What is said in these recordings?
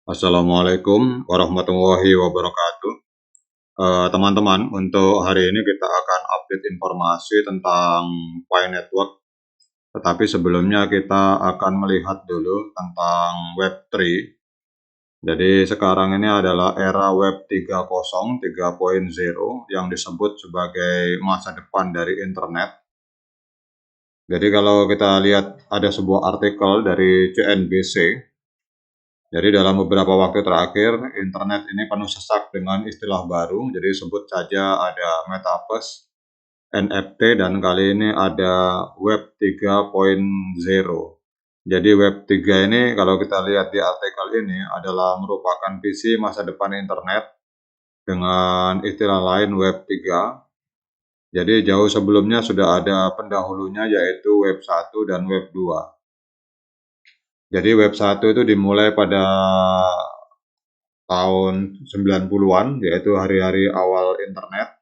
Assalamualaikum warahmatullahi wabarakatuh. Teman-teman, untuk hari ini kita akan update informasi tentang Pi Network. Tetapi sebelumnya kita akan melihat dulu tentang Web3. Jadi sekarang ini adalah era Web 3.0, 3.0 yang disebut sebagai masa depan dari internet. Jadi kalau kita lihat ada sebuah artikel dari CNBC. Jadi dalam beberapa waktu terakhir, internet ini penuh sesak dengan istilah baru. Jadi sebut saja ada Metaverse, NFT, dan kali ini ada Web 3.0. Jadi Web 3 ini kalau kita lihat di artikel ini adalah merupakan visi masa depan internet dengan istilah lain Web 3. Jadi jauh sebelumnya sudah ada pendahulunya yaitu Web 1 dan Web 2. Jadi Web 1 itu dimulai pada tahun 90-an, yaitu hari-hari awal internet.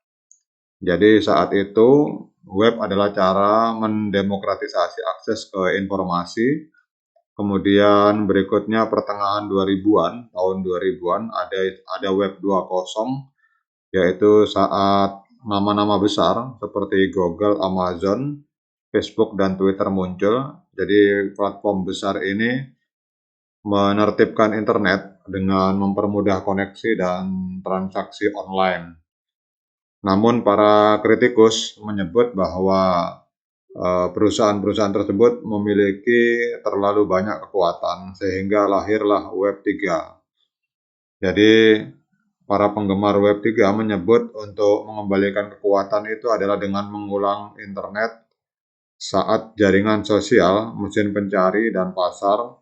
Jadi saat itu web adalah cara mendemokratisasi akses ke informasi. Kemudian berikutnya pertengahan 2000-an, tahun 2000-an ada web 2.0, yaitu saat nama-nama besar seperti Google, Amazon, Facebook, dan Twitter muncul. Jadi platform besar ini menertibkan internet dengan mempermudah koneksi dan transaksi online. Namun para kritikus menyebut bahwa perusahaan-perusahaan tersebut memiliki terlalu banyak kekuatan sehingga lahirlah Web 3. Jadi para penggemar Web 3 menyebut untuk mengembalikan kekuatan itu adalah dengan mengulang internet saat jaringan sosial, mesin pencari, dan pasar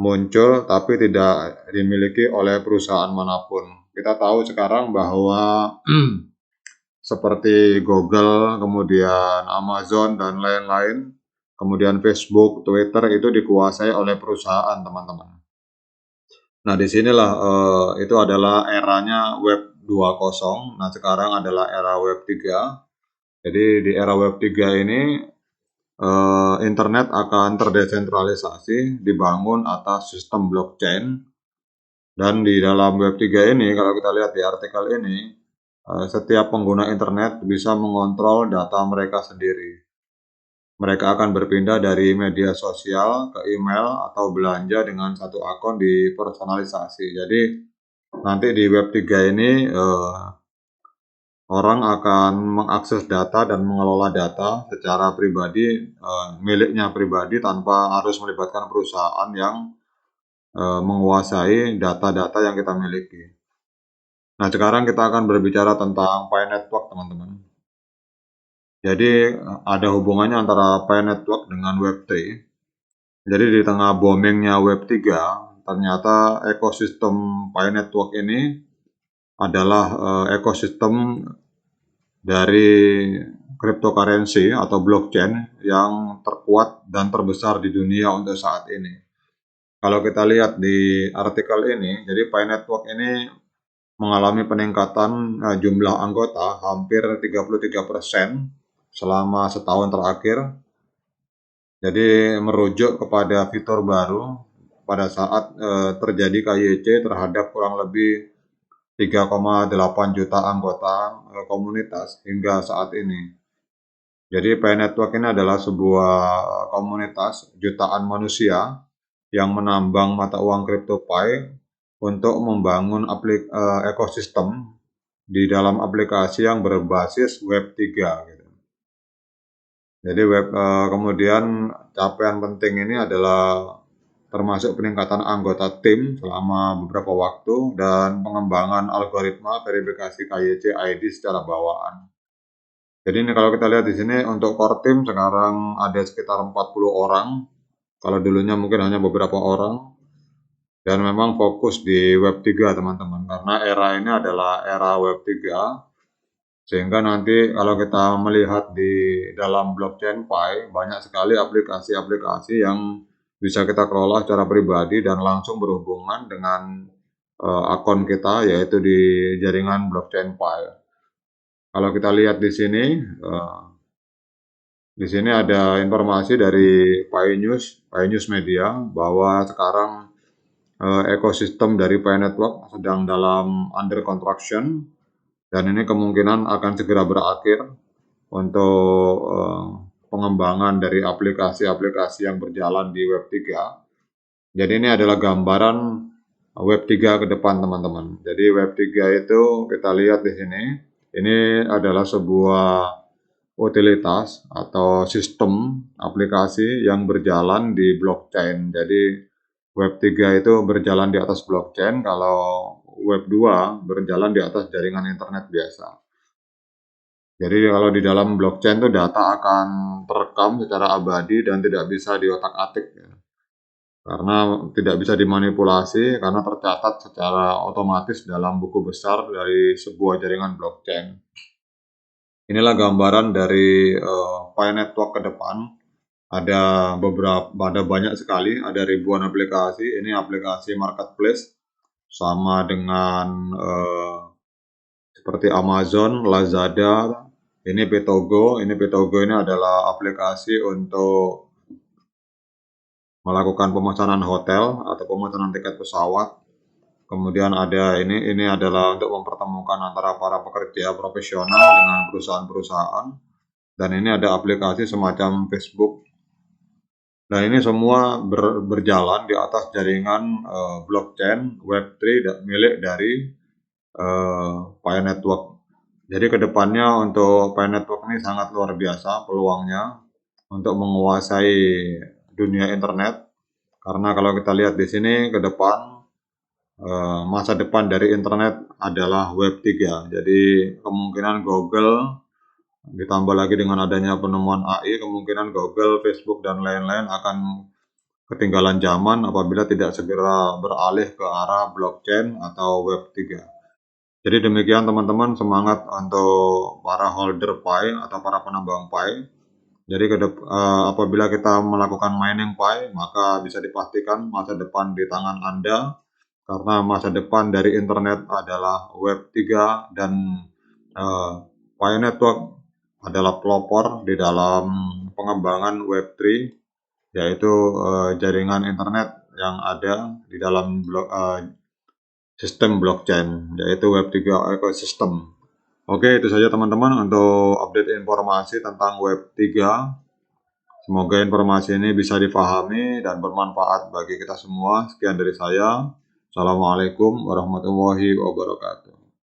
muncul tapi tidak dimiliki oleh perusahaan manapun. Kita tahu sekarang bahwa seperti Google, kemudian Amazon, dan lain-lain, kemudian Facebook, Twitter itu dikuasai oleh perusahaan, teman-teman. Nah, disinilah itu adalah eranya Web 2.0. Nah, sekarang adalah era Web 3. Jadi di era Web 3 ini internet akan terdesentralisasi, dibangun atas sistem blockchain. Dan di dalam Web 3 ini, kalau kita lihat di artikel ini, setiap pengguna internet bisa mengontrol data mereka sendiri. Mereka akan berpindah dari media sosial ke email atau belanja dengan satu akun dipersonalisasi. Jadi nanti di Web 3 ini orang akan mengakses data dan mengelola data secara pribadi, miliknya pribadi tanpa harus melibatkan perusahaan yang menguasai data-data yang kita miliki. Nah, sekarang kita akan berbicara tentang Pi Network, teman-teman. Jadi ada hubungannya antara Pi Network dengan Web3. Jadi di tengah boomingnya Web3, ternyata ekosistem Pi Network ini adalah ekosistem dari cryptocurrency atau blockchain yang terkuat dan terbesar di dunia untuk saat ini. Kalau kita lihat di artikel ini, jadi Pi Network ini mengalami peningkatan jumlah anggota hampir 33% selama setahun terakhir. Jadi merujuk kepada fitur baru pada saat terjadi KYC terhadap kurang lebih 3,8 juta anggota komunitas hingga saat ini. Jadi Pi Network ini adalah sebuah komunitas jutaan manusia yang menambang mata uang CryptoPi untuk membangun ekosistem di dalam aplikasi yang berbasis Web 3 gitu. Jadi kemudian capaian penting ini adalah termasuk peningkatan anggota tim selama beberapa waktu dan pengembangan algoritma verifikasi KYC ID secara bawaan. Jadi ini kalau kita lihat di sini untuk core team sekarang ada sekitar 40 orang. Kalau dulunya mungkin hanya beberapa orang. Dan memang fokus di Web 3, teman-teman, karena era ini adalah era Web 3. Sehingga nanti kalau kita melihat di dalam blockchain Pi, banyak sekali aplikasi-aplikasi yang bisa kita kelola secara pribadi dan langsung berhubungan dengan akun kita, yaitu di jaringan blockchain Pi. Kalau kita lihat di sini ada informasi dari Pi News Media bahwa sekarang ekosistem dari Pi Network sedang dalam under construction, dan ini kemungkinan akan segera berakhir untuk pengembangan dari aplikasi-aplikasi yang berjalan di Web 3. Jadi ini adalah gambaran Web 3 ke depan, teman-teman. Jadi Web 3 itu kita lihat di sini, ini adalah sebuah utilitas atau sistem aplikasi yang berjalan di blockchain. Jadi Web 3 itu berjalan di atas blockchain, kalau Web 2 berjalan di atas jaringan internet biasa. Jadi kalau di dalam blockchain itu data akan terekam secara abadi dan tidak bisa diotak-atik, ya. Karena tidak bisa dimanipulasi, karena tercatat secara otomatis dalam buku besar dari sebuah jaringan blockchain. Inilah gambaran dari Pi Network ke depan. Ada banyak sekali, ada ribuan aplikasi. Ini aplikasi marketplace sama dengan seperti Amazon, Lazada, ini Petogo. Ini Petogo ini adalah aplikasi untuk melakukan pemesanan hotel atau pemesanan tiket pesawat. Kemudian ada ini adalah untuk mempertemukan antara para pekerja profesional dengan perusahaan-perusahaan. Dan ini ada aplikasi semacam Facebook. Nah, ini semua berjalan di atas jaringan blockchain Web3 milik dari Pi Network. Jadi kedepannya untuk Pi Network ini sangat luar biasa peluangnya untuk menguasai dunia internet. Karena kalau kita lihat di sini ke depan, masa depan dari internet adalah Web 3. Jadi kemungkinan Google ditambah lagi dengan adanya penemuan AI, kemungkinan Google, Facebook, dan lain-lain akan ketinggalan zaman apabila tidak segera beralih ke arah blockchain atau Web 3. Jadi demikian teman-teman, semangat untuk para holder Pi atau para penambang Pi. Jadi apabila kita melakukan mining Pi, maka bisa dipastikan masa depan di tangan Anda, karena masa depan dari internet adalah Web 3 dan Pi Network adalah pelopor di dalam pengembangan Web 3, yaitu jaringan internet yang ada di dalam sistem blockchain, yaitu Web 3 ekosistem. Oke, itu saja teman-teman untuk update informasi tentang Web 3. Semoga informasi ini bisa difahami dan bermanfaat bagi kita semua. Sekian dari saya. Assalamualaikum warahmatullahi wabarakatuh.